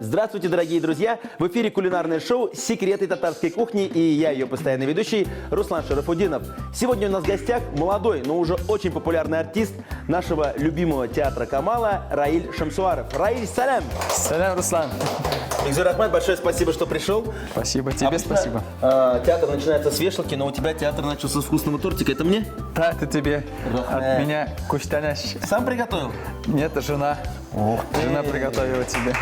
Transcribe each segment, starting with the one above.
Здравствуйте, дорогие друзья! В эфире кулинарное шоу «Секреты татарской кухни» и я, ее постоянный ведущий, Руслан Шарафудинов. Сегодня у нас в гостях молодой, но уже очень популярный артист нашего любимого театра Камала Раиль Шамсуаров. Раиль, салям! Салям, Руслан! Бигзур Ахмед, большое спасибо, что пришел. Спасибо тебе, спасибо. Театр начинается с вешалки, но у тебя театр начался с вкусного тортика. Это мне? Да, это тебе. От меня куштаняш. Сам приготовил? Нет, жена. Жена приготовила тебе.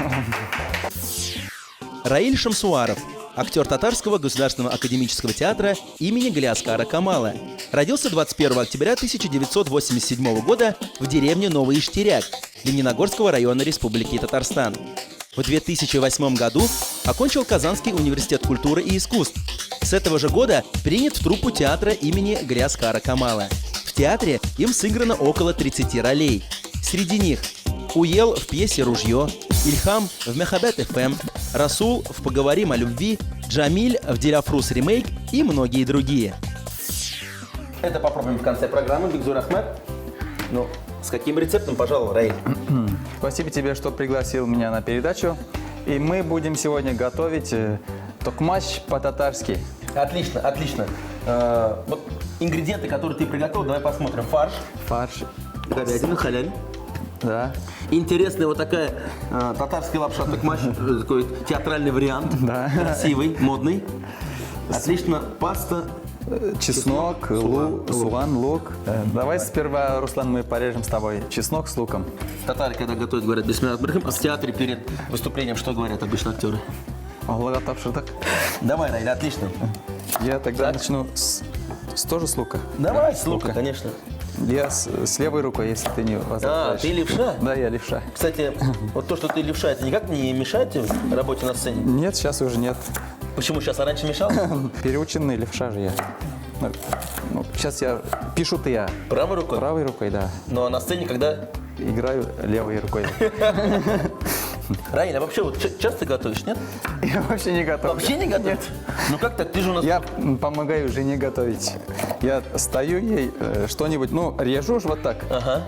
Раиль Шамсуаров, актер Татарского государственного академического театра имени Галиаскара Камала. Родился 21 октября 1987 года в деревне Новый Иштиряк Лениногорского района Республики Татарстан. В 2008 году окончил Казанский университет культуры и искусств. С этого же года принят в труппу театра имени Галиаскара Камала. В театре им сыграно около 30 ролей. Среди них Уел в пьесе «Ружье», Ильхам в «Мехабет ФМ», Расул в «Поговорим о любви», Джамиль в «Диляфрус ремейк» и многие другие. Это попробуем в конце программы, Бигзур Ахмед. Ну, с каким рецептом, пожалуй, Раиль? Спасибо тебе, что пригласил меня на передачу. И мы будем сегодня готовить токмач по-татарски. Отлично, отлично. Вот ингредиенты, которые ты приготовил, давай посмотрим. Фарш. Фарш. Говядина, халяль. Да. Интересная вот такая татарская лапша токмач, такой театральный вариант. Да. Красивый, модный. Отлично. Паста. Чеснок, суан, лук. Давай сперва, Руслан, мы порежем с тобой чеснок с луком. Татары, когда готовят, говорят бисмилlah ар-рахман. А в театре перед выступлением что говорят обычно актеры? Аллаха тапшырдык. Давай, Раиль, отлично. Я тогда начну тоже с лука. Давай, с лука, конечно. Я с левой рукой, если ты не возражаешь. Ты левша? Да, я левша. Кстати, вот то, что ты левша, это никак не мешает тебе работе на сцене? Нет, сейчас уже нет. Почему сейчас? А раньше мешал? Переученный левша же я. Ну, сейчас я пишу-то я Правой рукой? правой рукой, да. Ну а на сцене когда? Играю левой рукой. Раиль, а вообще вот часто готовишь, нет? Я вообще не готов. Вообще не готовишь? Ну как так? Ты же у нас... Я помогаю жене готовить. Я стою ей что-нибудь, режу вот так. Ага.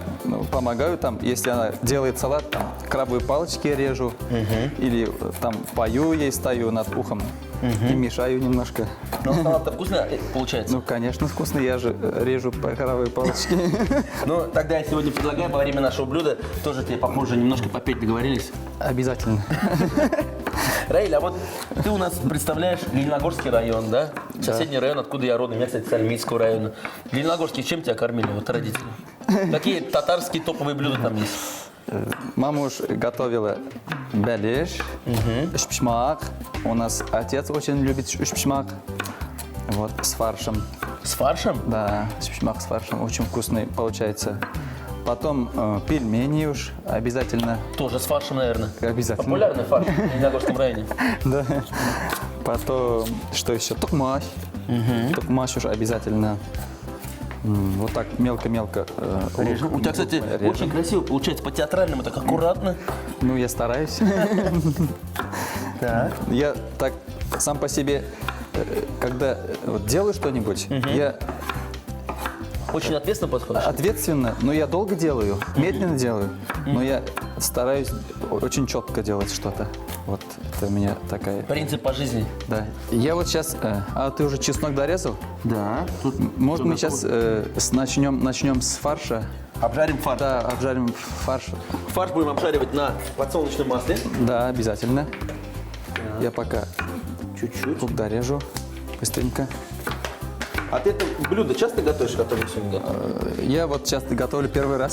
Помогаю там, если она делает салат, там, крабовые палочки режу. Или там пою ей, стою над ухом и мешаю немножко. Ну салат-то вкусно получается? Ну, конечно, вкусно, я же режу по крабовые палочки. Ну, тогда я сегодня предлагаю во время нашего блюда тоже тебе попозже немножко попеть, договорились? Обязательно. Раиль, а вот ты у нас представляешь Лениногорский район, да? Соседний район, откуда я родом, я, кстати, с Альмитского района. Лениногорский, чем тебя кормили, вот родители? Какие татарские топовые блюда там есть? Мама уж готовила бәлеш, шпшмак. У нас отец очень любит шпшмак. Вот, с фаршем. С фаршем? Да, шпшмак с фаршем. Очень вкусный получается. Потом пельмени уж обязательно. Тоже с фаршем, наверное. Обязательно. Популярный фарш в Лениногорском районе. Да. Потом, что еще? Токмач. Токмач уж обязательно. Вот так мелко-мелко. Режем. У тебя, кстати, очень красиво получается, по-театральному, так аккуратно. Ну, я стараюсь. Так. Я так сам по себе, когда вот делаю что-нибудь, я Очень ответственно подходишь. ответственно, но я долго делаю, медленно делаю, но я стараюсь очень четко делать что-то. Вот это у меня такая. Принцип по жизни. Да. Я вот сейчас. А ты уже чеснок дорезал? Да. Может, мы сейчас начнем с фарша? Обжарим фарш. Да, обжарим фарш. Фарш будем обжаривать на подсолнечном масле. Да, обязательно. Я пока Чуть-чуть. лук дорежу быстренько. А ты это блюдо часто готовишь, которое сегодня готовишь? Я вот часто готовлю первый раз.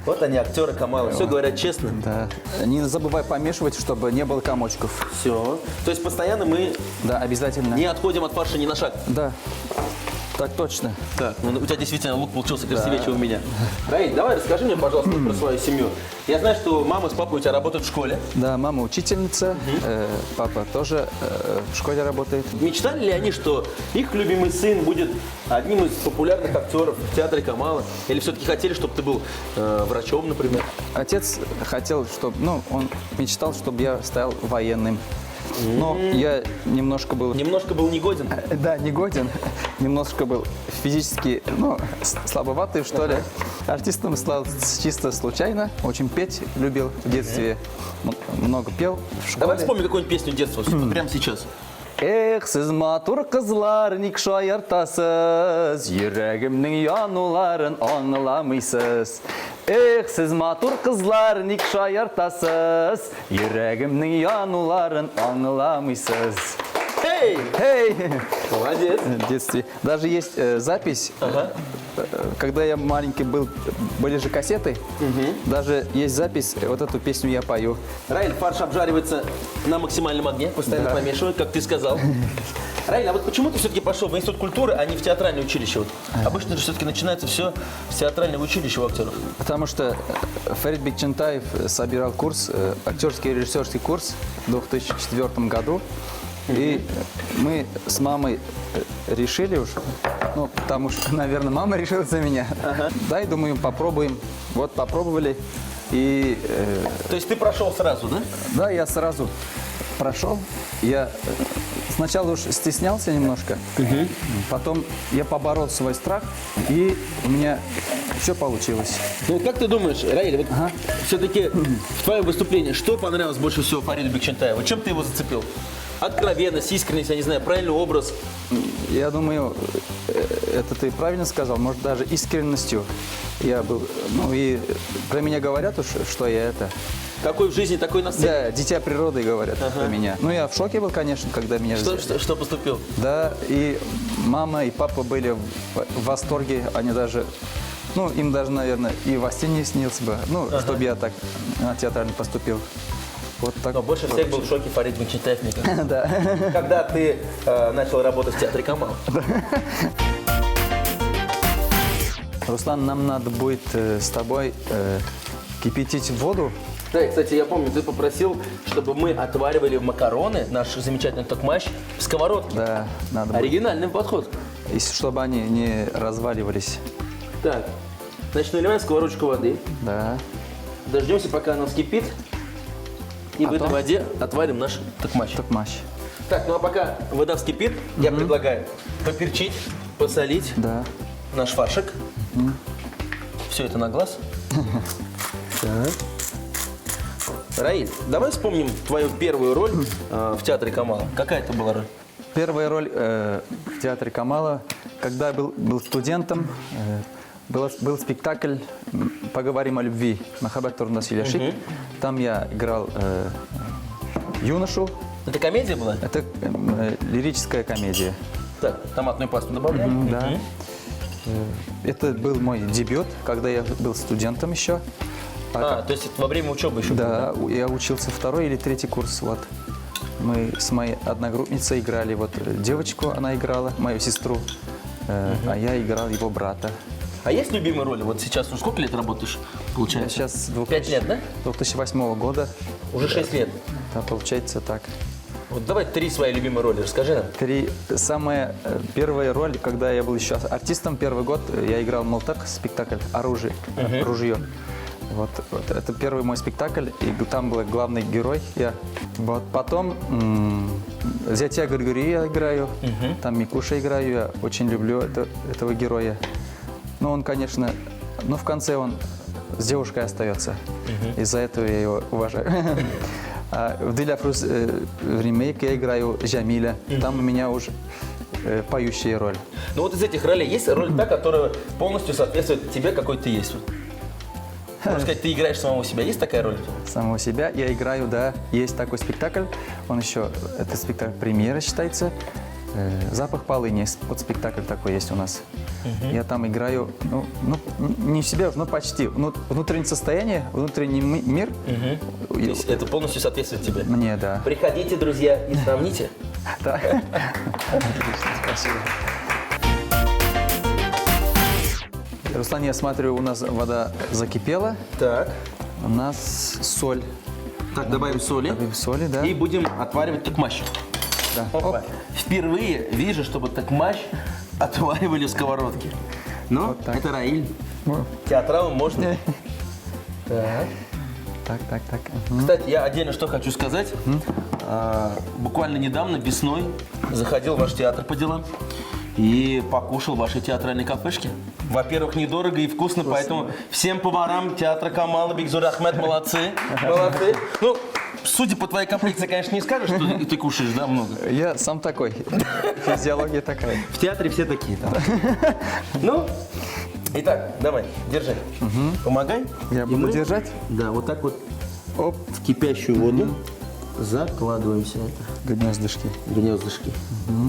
Вот они, актеры Камала. Все говорят честно. Да. Не забывай помешивать, чтобы не было комочков. Все. То есть постоянно мы Да, обязательно. не отходим от фарша ни на шаг. Да. Так точно. Так, ну у тебя действительно лук получился красивее, чем у меня. Раиль, давай расскажи мне, пожалуйста, про свою семью. Я знаю, что мама с папой у тебя работают в школе. Да, мама учительница, папа тоже в школе работает. Мечтали ли они, что их любимый сын будет одним из популярных актеров в театре Камала? Или все-таки хотели, чтобы ты был врачом, например? Отец хотел, чтобы, ну, он мечтал, чтобы я стал военным. Но я немножко был... Немножко был негоден. Да, негоден. Немножко был физически, ну, слабоватый, что ли. Артистом стал чисто случайно. Очень петь любил в детстве. Много пел в школе. Давай вспомним какую-нибудь песню детства, вот прямо сейчас. Эх, сіз матур қызлар, ник шаяртасыз, йөрәгемнең януларын аңламыйсыз. Эх, сіз матур қызлар, ник шаяртасыз, йөрәгемнең януларын аңламыйсыз. Эй! Эй! Молодец. В детстве. Даже есть запись, когда я маленький был, были же кассеты, даже есть запись, вот эту песню я пою. Раиль, фарш обжаривается на максимальном огне, постоянно Да. помешивают, как ты сказал. Раиль, а вот почему ты все-таки пошел в институт культуры, а не в театральное училище? Вот обычно же все-таки начинается все с театрального училища у актеров. Потому что Фарид Бекчентаев собирал курс, актерский и режиссерский курс в 2004 году. И мы с мамой решили уж, ну, потому что, наверное, мама решила за меня. Дай, думаю, попробуем. Вот попробовали. И То есть ты прошел сразу, да? да, я сразу прошел. Я сначала уж стеснялся немножко, потом я поборол свой страх, и у меня все получилось. Ну, как ты думаешь, Раиль, вот все-таки в твоем выступлении что понравилось больше всего Фариду Бекчентаеву? Чем ты его зацепил? Откровенность, искренность, я не знаю, правильный образ. Я думаю, это ты правильно сказал, может, даже искренностью я был. Ну, и про меня говорят уж, что я это. Какой в жизни, такой на сцене. Да, дитя природы говорят про меня. Ну, я в шоке был, конечно, когда меня взяли. Что поступил? Да, и мама, и папа были в восторге, они даже, ну, им даже, наверное, и во сне не снился бы, ну, чтобы я так театрально поступил. Вот так. Но больше всех был в шоке Фарид Бекчентаев, мне кажется. Да. Когда ты начал работать в театре Камал. Руслан, нам надо будет с тобой кипятить воду. Да, и, кстати, я помню, ты попросил, чтобы мы отваривали макароны, наш замечательный токмач, в сковородке. Да, надо будет. Оригинальный подход. И чтобы они не разваливались. Так, значит, наливаем сковородочку воды. Да. Дождемся, пока она вскипит. И в этой Потом? воде отварим наш токмач. Токмач. Так, ну а пока вода вскипит, я предлагаю поперчить, посолить Да. наш фаршик. Все это на глаз. Раиль, давай вспомним твою первую роль в театре Камала. Какая это была роль? Первая роль в театре Камала, когда я был студентом, был спектакль «Поговорим о любви» Махаббат Турнасиляшик. Там я играл юношу. Это комедия была? Это лирическая комедия. Так, томатную пасту добавляем. Да. Это был мой дебют, когда я был студентом еще. То есть это во время учебы еще? Да, я учился второй или третий курс. Вот. Мы с моей одногруппницей играли. Вот девочку она играла, мою сестру, а я играл его брата. А есть любимые роли? Вот сейчас, ну сколько лет работаешь, Я получается? сейчас 5 лет, да? 2008 года. Уже 6 лет. Да, получается так. Вот давай 3 свои любимые роли, расскажи нам. Самая первая роль, когда я был еще артистом, первый год я играл Мылтык, спектакль «Оружие». Ружье. Вот это первый мой спектакль, и там был главный герой я. Вот потом зятя Григория я играю, там Микуша играю, я очень люблю этого героя. Ну он, конечно, но в конце он с девушкой остается, из-за этого я его уважаю. А в «Диля Фрус» ремейк я играю Джамиля, там у меня уже поющая роль. Ну вот из этих ролей есть роль та, которая полностью соответствует тебе, какой ты есть? Можно сказать, ты играешь самого себя. Есть такая роль? Самого себя я играю, да. Есть такой спектакль, он еще, это спектакль премьера считается. «Запах полыни», вот спектакль такой есть у нас. Я там играю, ну, не себя, но почти. Внутреннее состояние, внутренний мир. То есть это полностью соответствует тебе? Мне, да. Приходите, друзья, и сравните. Да. Отлично, спасибо. Руслан, я смотрю, у нас вода закипела. Так. У нас соль. Так, добавим соли. Добавим соли, да. И будем отваривать такмач. Да. Опа. Впервые вижу, чтобы такмач отваривали в сковородке. Но Вот так. это Раиль. О, Театралом можно. Так. Так. Мгм. Кстати, я отдельно что хочу сказать. Буквально недавно, весной, заходил в ваш театр по делам и покушал в вашей театральной кафешке. Во-первых, недорого и вкусно, поэтому всем поварам театра Камала, Бигзур Ахмед, молодцы. Молодцы. Ну, судя по твоей комплекции, конечно, не скажешь, что ты кушаешь, да, много. Я сам такой. Физиология такая. В театре все такие там. Ну, итак, давай, держи. Помогай. Я И буду мы, держать. Да, вот так вот Оп. в кипящую воду закладываем все это. Гнездышки. Гнездышки.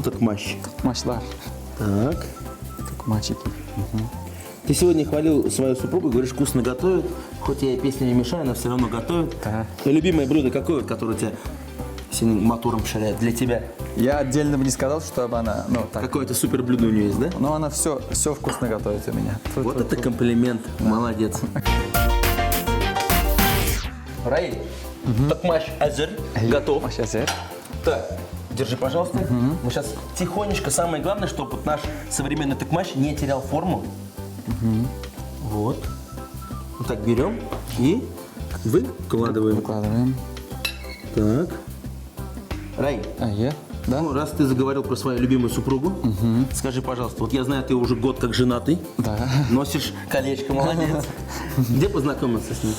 Такмащ. Мачлар. Так. Так, мальчики. Ты сегодня хвалил свою супругу, говоришь, вкусно готовит. Хоть я ей песни не мешаю, она все равно готовит. Да. Любимое блюдо какое, вот, которое тебя сильным мотором поширяет для тебя? Я отдельно бы не сказал, чтобы она, ну, так. Какое-то супер блюдо у нее есть, да? Но она все вкусно готовит у меня. Вот это комплимент. Молодец. Раиль, такмаш азер готов. А сейчас я. Так, держи, пожалуйста. Мы сейчас тихонечко, самое главное, чтобы вот наш современный такмаш не терял форму. Вот. Вот так берем и выкладываем. Выкладываем. Так. Рай, А я? Да? ну, раз ты заговорил про свою любимую супругу, скажи, пожалуйста, вот я знаю, ты уже год как женатый, Да. носишь колечко, молодец. Где познакомился с ней?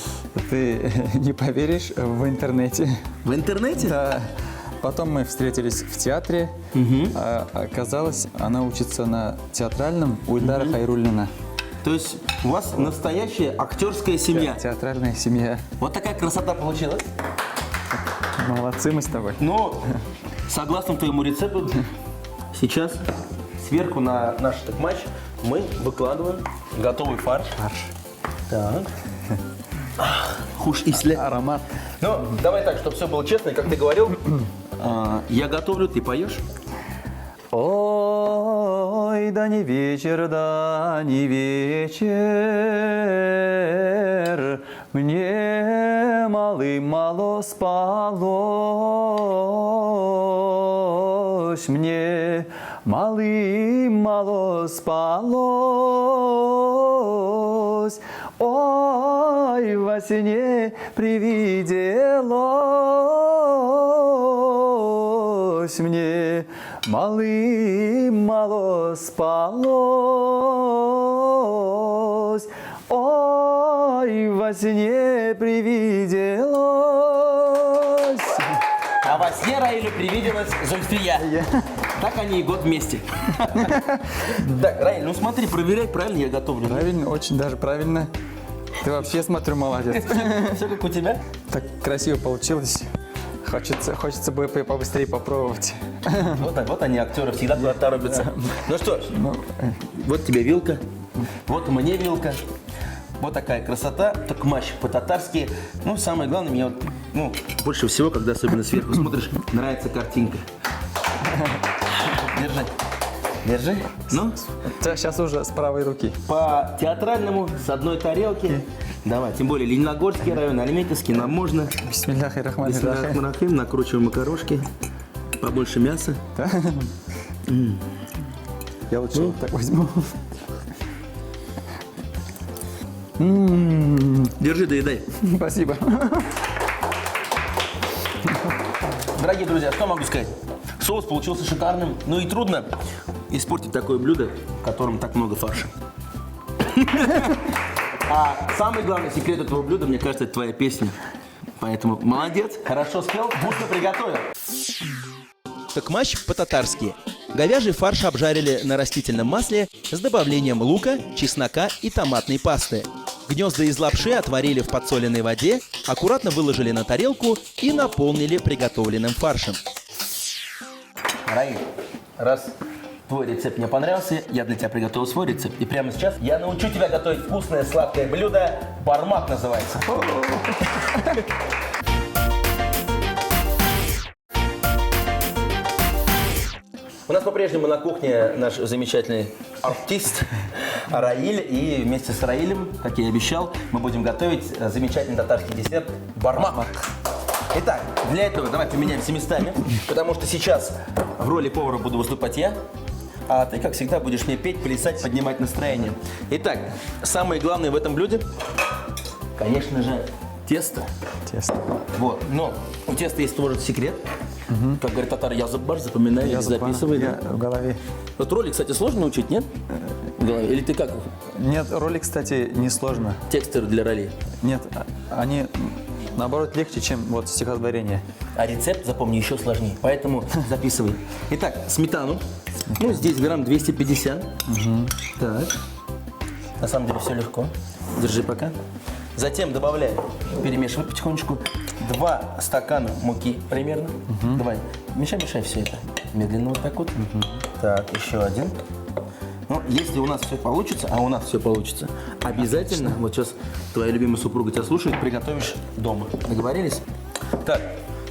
Ты не поверишь, в интернете. В интернете? Да. Потом мы встретились в театре. А оказалось, она учится на театральном у Ильдара Хайруллина. То есть у вас настоящая актерская семья. Театральная семья. Вот такая красота получилась. Молодцы мы с тобой. Но, согласно твоему рецепту, сейчас сверху на наш такмач мы выкладываем готовый фарш. Так. Хуш исле. Аромат. Ну, давай так, чтобы все было честно, и как ты говорил, я готовлю, ты поешь. Ой, да не вечер, мне мало спалось, мне мало спалось, ой, во сне привиделось мне, мало спалось, ой, во сне привиделось. А во сне Раилю привиделась Зульфия. Так они и год вместе. Так, Раиль, ну смотри, проверяй, правильно я готовлю. Правильно, очень даже правильно. Ты вообще, смотрю, молодец. Все как у тебя? Так красиво получилось. Хочется бы побыстрее попробовать. Вот так, вот они, актеры, всегда туда торопятся. Ну что ж, вот тебе вилка, вот мне вилка. Вот такая красота, такмач по-татарски. Ну, самое главное, мне вот, ну, больше всего, когда особенно сверху смотришь, нравится картинка. Держи. Держи. Ну, Сейчас уже с правой руки. по театральному, с одной тарелки. Давай, тем более Лениногорский район, Альметьевский, нам можно. Бисмилляхи рахмани рахим. Бисмиллахиррахманиррахим, накручиваем макарошки, побольше мяса. Я лучше вот так возьму. Держи, доедай. Спасибо. Дорогие друзья, что могу сказать? Соус получился шикарным, ну и трудно испортить такое блюдо, в котором так много фарша. А самый главный секрет этого блюда, мне кажется, это твоя песня. Поэтому молодец, хорошо спел, вкусно приготовил. Такмач по-татарски. Говяжий фарш обжарили на растительном масле с добавлением лука, чеснока и томатной пасты. Гнезда из лапши отварили в подсоленной воде, аккуратно выложили на тарелку и наполнили приготовленным фаршем. Раиль, раз твой рецепт мне понравился, я для тебя приготовил свой рецепт. И прямо сейчас я научу тебя готовить вкусное сладкое блюдо. Бармак называется. У нас по-прежнему на кухне наш замечательный артист Раиль. И вместе с Раилем, как я и обещал, мы будем готовить замечательный татарский десерт бармак. Итак, для этого давай поменяемся местами, потому что сейчас в роли повара буду выступать я, а ты, как всегда, будешь мне петь, плясать, поднимать настроение. Итак, самое главное в этом блюде, конечно же, тесто. Тесто. Вот, но у теста есть тоже секрет. Как говорят татары, я зуббар, запоминай, Я записывай. я в голове. Вот ролик, кстати, сложно научить, нет? В голове? Или ты как? Нет, ролик, кстати, не сложно. Тексты для ролей. Нет, они наоборот легче, чем вот стихотворение. А рецепт, запомни, еще сложнее. Поэтому записывай. Итак, сметану. Ну, здесь грамм 250. Так. На самом деле все легко. Держи пока. Затем добавляем, перемешивай потихонечку, 2 стакана муки примерно. Давай, мешай все это. Медленно вот так вот. Так, еще один. Ну, если у нас все получится, а у нас все получится, обязательно, вот сейчас твоя любимая супруга тебя слушает, приготовишь дома. Договорились? Так,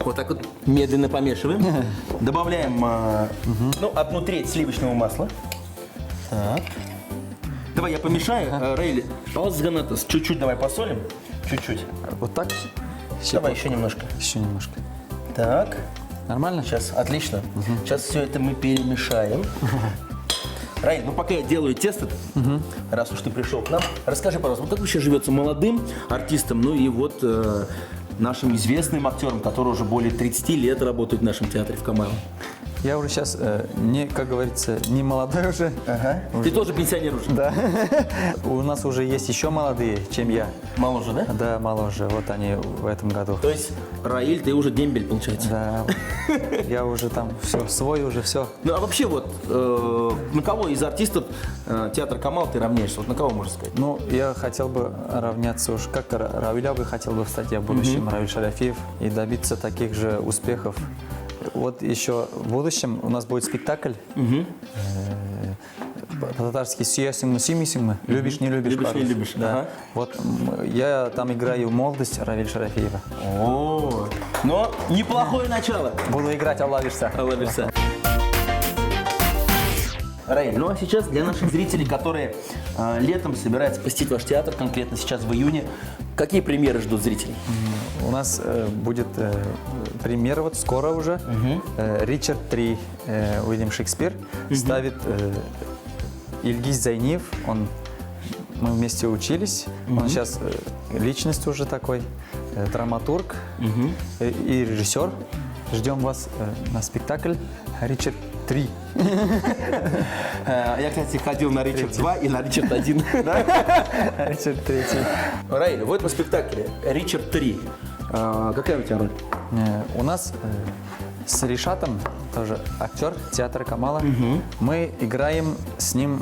вот так вот медленно помешиваем. Добавляем, ну, 1/3 сливочного масла. Так. Давай я помешаю, Раиль, азганатас, чуть-чуть давай посолим, чуть-чуть. Вот так? Давай еще немножко. Еще немножко. Так, Нормально? сейчас, отлично. Сейчас все это мы перемешаем. Раиль, ну пока я делаю тесто, раз уж ты пришел к нам, расскажи, пожалуйста, вот как вообще живется молодым артистом, ну и вот нашим известным актером, который уже более 30 лет работает в нашем театре в Камале. Я уже сейчас, не, как говорится, не молодой уже. Ты тоже пенсионер уже? Да. У нас уже есть еще молодые, чем я. Моложе, да? Да, моложе. Вот они в этом году. То есть, Раиль, ты уже дембель, получается? Да. Я уже там все, свой уже все. Ну а вообще вот, на кого из артистов театра Камал ты равняешься? Вот на кого можно сказать? Ну, я хотел бы равняться уж, как Равиля бы хотел бы стать я в будущем, Равиль Шарафиев, и добиться таких же успехов. Вот еще в будущем у нас будет спектакль. По-татарски «Сиясың мы, сүймейсің мы?» Любишь, не любишь. Любишь, не по-русски. любишь. Да. Ага. Вот я там играю молодость Равиль Шарафиева. О, но неплохое начало. Буду играть Алла Верса. Алла Верса. Раиль, ну а сейчас для наших зрителей, которые летом собираются посетить ваш театр, конкретно сейчас в июне, какие премьеры ждут зрителей? У нас будет премьера вот скоро уже. Ричард III, Уильям Шекспир, ставит Ильгиз Зайниев. Мы вместе учились. Он сейчас личность уже такой, драматург и режиссер. Ждем вас на спектакль Ричард III. Я, кстати, ходил на Ричард 2 и на Ричард 1. Ричард III. Раиль, в этом спектакле Ричард 3. Какая у тебя роль? У нас с Ришатом, тоже актер театра Камала, мы играем с ним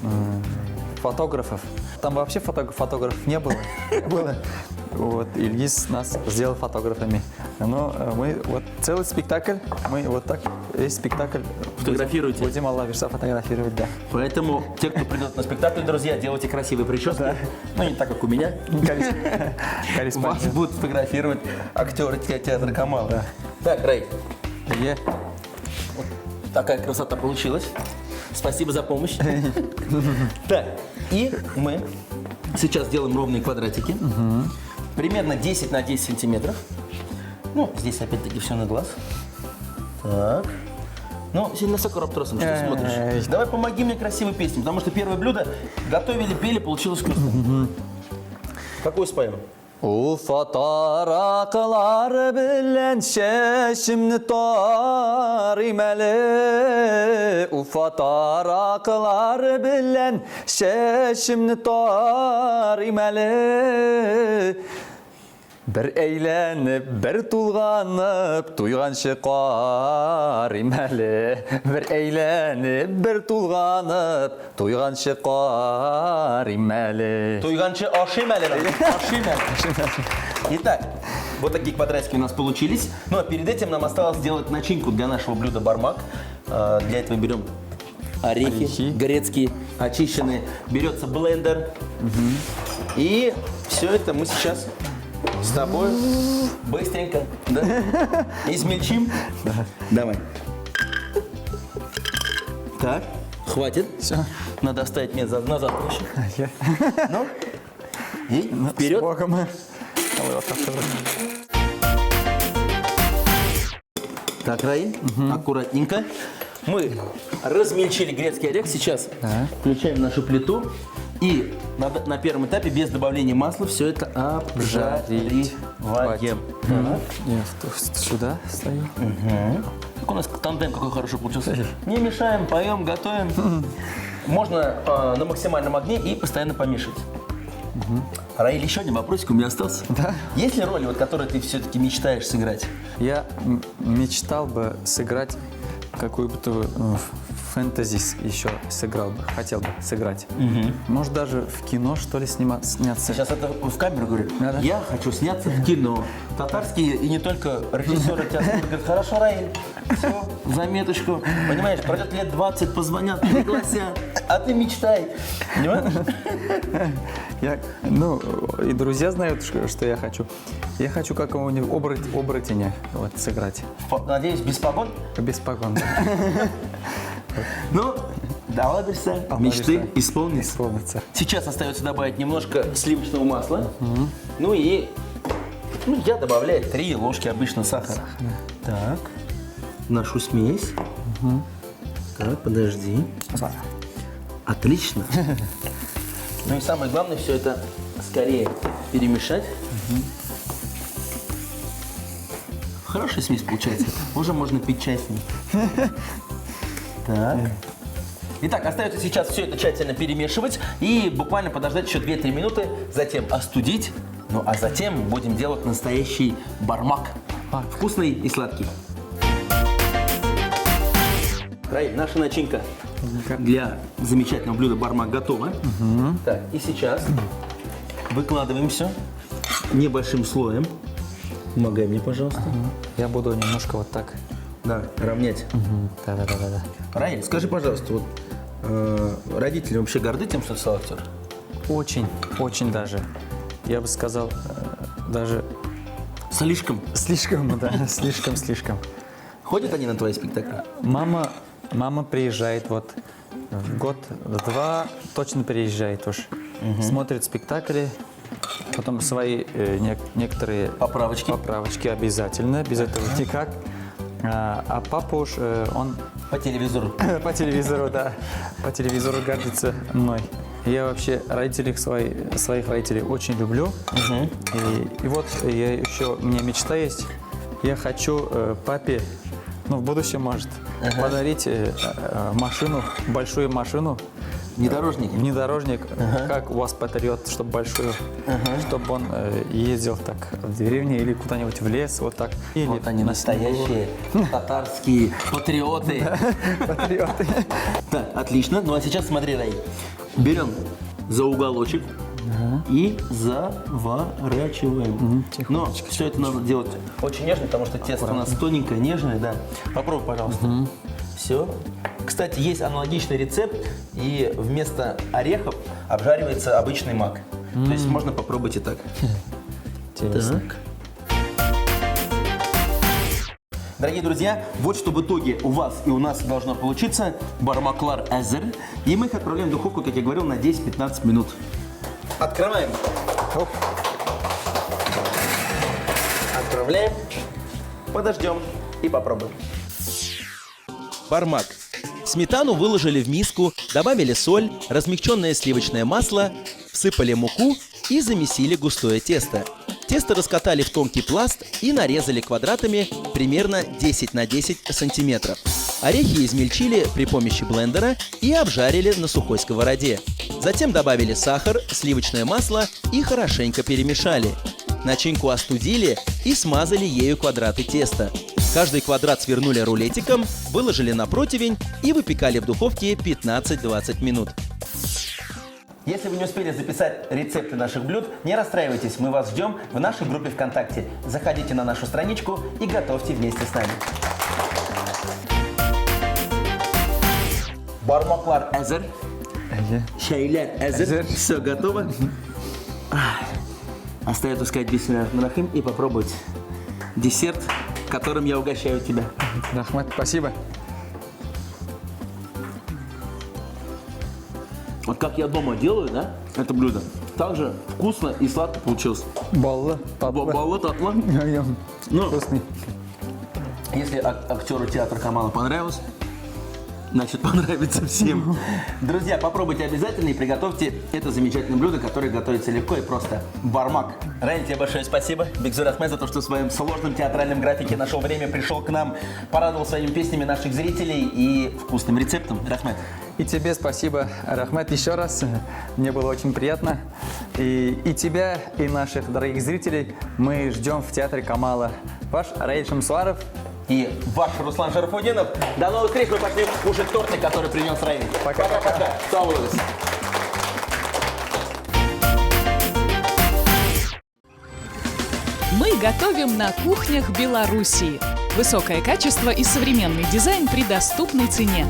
фотографов. Там вообще фотографов не было. Вот, Ильгиз нас сделал фотографами. Но мы вот целый спектакль, мы вот так весь спектакль Фотографируете? будем Алла Верса фотографировать, да. Поэтому те, кто придет на спектакль, друзья, делайте красивые прически. Ну, не так, как у меня. Вас Корреспондент. будут фотографировать актеры театра Камала. Да. Так, Рэй, Е. вот такая красота получилась. Спасибо за помощь. Так, и мы сейчас делаем ровные квадратики. Примерно 10 на 10 сантиметров. Ну, здесь опять-таки все на глаз. Так. Ну, сильно сокороптроссом, что ты смотришь? Давай помоги мне красивой песней, потому что первое блюдо готовили, пели, получилось вкусно. Какую споем? Ufataraqlar bilen şeşimni tarim ele Ufataraqlar bilen şeşimni tarim ele Bir eğlenip, bir tulganıp, tuyganşı qarim ele Bir eğlenip, bir tulganıp, tuyganşı qarim ele Туйганчы Ошимель. Итак, вот такие квадратики у нас получились. Ну а перед этим нам осталось сделать начинку для нашего блюда бармак. Для этого берем орехи грецкие, очищенные. Берется блендер. И все это мы сейчас с тобой быстренько измельчим. Давай. Так, хватит. Все. Надо оставить мне назад еще. Ну, и С вперед. Богом. Так, Раиль, аккуратненько. Мы размельчили грецкий орех. Сейчас Да. включаем нашу плиту. И на первом этапе без добавления масла все это обжариваем. Я сюда стою. Как у нас тандем какой хороший получился. Не мешаем, поем, готовим. Можно на максимальном огне и постоянно помешивать. Раиль, еще один вопросик у меня остался. Да. Есть ли роли, вот, которые ты все-таки мечтаешь сыграть? Я мечтал бы сыграть какую-то фэнтези еще сыграл бы, хотел бы сыграть. Может даже в кино что ли сняться. Сейчас это в камеру говорю. Да. Я хочу сняться в кино. Татарские и не только режиссеры тебя смотрят, говорят, хорошо, Раиль, все, заметочку. Понимаешь, пройдет лет 20, позвонят, пригласят, а ты мечтай. Понимаешь? И друзья знают, что я хочу. Я хочу какого-нибудь оборотня вот, сыграть. Надеюсь, без погон? Без погон. Ну, давай, Берса, мечты исполнятся. Исполнится. Сейчас остается добавить немножко сливочного масла. Ну и я добавляю 3 ложки обычно сахара. Так, нашу смесь. Так, подожди. Отлично. Ну и самое главное, все это скорее перемешать. Хорошая смесь получается. Уже можно пить чай с ней. Так. Итак, остается сейчас все это тщательно перемешивать и буквально подождать еще 2-3 минуты, затем остудить. Ну а затем будем делать настоящий бармак. Вкусный и сладкий. Раиль, наша начинка для замечательного блюда бармак готова. Так, и сейчас выкладываем все небольшим слоем. Помогай мне, пожалуйста. Я буду немножко вот так. Да, равнять. Да. Раиль, скажи, пожалуйста, вот родители вообще горды тем, что ты стал актер? Очень даже. Я бы сказал, даже Слишком. слишком, да, слишком. Ходят они на твои спектакли? Мама приезжает вот в год-два, точно приезжает уж. Смотрит спектакли, потом свои некоторые поправочки обязательно, без этого никак. А папа уж, он По телевизору. по телевизору, да, по телевизору гордится мной. Я вообще своих родителей очень люблю. И вот у меня мечта есть. Я хочу папе, в будущем может, подарить машину, большую машину. Внедорожник, как у вас Патриот, чтобы большую, чтобы он ездил так в деревне или куда-нибудь в лес, вот так. Или Вот они, на снегу. настоящие татарские патриоты. Патриоты. Так, отлично. Ну а сейчас смотри, Рай. Берем за уголочек и заворачиваем. Но все это надо делать очень нежно, потому что тесто у нас тоненькое, нежное, да. Попробуй, пожалуйста. Все. Кстати, есть аналогичный рецепт, и вместо орехов обжаривается обычный мак. То есть можно попробовать и так. Интересно. Так. Дорогие друзья, вот что в итоге у вас и у нас должно получиться. Бармаклар Азер. И мы их отправляем в духовку, как я говорил, на 10-15 минут. Открываем. Оп. Отправляем. Подождем и попробуем. Бармак. Сметану выложили в миску, добавили соль, размягченное сливочное масло, всыпали муку и замесили густое тесто. Тесто раскатали в тонкий пласт и нарезали квадратами примерно 10 на 10 сантиметров. Орехи измельчили при помощи блендера и обжарили на сухой сковороде. Затем добавили сахар, сливочное масло и хорошенько перемешали. Начинку остудили и смазали ею квадраты теста. Каждый квадрат свернули рулетиком, выложили на противень и выпекали в духовке 15-20 минут. Если вы не успели записать рецепты наших блюд, не расстраивайтесь, мы вас ждем в нашей группе ВКонтакте. Заходите на нашу страничку и готовьте вместе с нами. Бармаклар Азер. Шайлер Азер. Все готово. Остается сказать бисмиллахи и попробовать десерт, которым я угощаю тебя. Рахмат, спасибо. как я дома делаю, да, это блюдо, так же вкусно и сладко получилось. Балла, Балла татла. Ну, Вкусный. если актеру театра Камала понравилось, значит, понравится всем. Друзья, попробуйте обязательно и приготовьте это замечательное блюдо, которое готовится легко и просто. Бармак. Райан, тебе большое спасибо. Бигзур Ахмед за то, что в своем сложном театральном графике нашел время, пришел к нам, порадовал своими песнями наших зрителей и вкусным рецептом. Рахмет. И тебе спасибо, Рахмет, еще раз. Мне было очень приятно. И тебя, и наших дорогих зрителей мы ждем в театре Камала. Ваш Раиль Шамсуаров. И ваш Руслан Шарафутдинов. До новых встреч, мы пошли кушать тортик, который принес Раиль. Пока-пока. Целуюсь. Мы готовим на кухнях Белоруссии. Высокое качество и современный дизайн при доступной цене.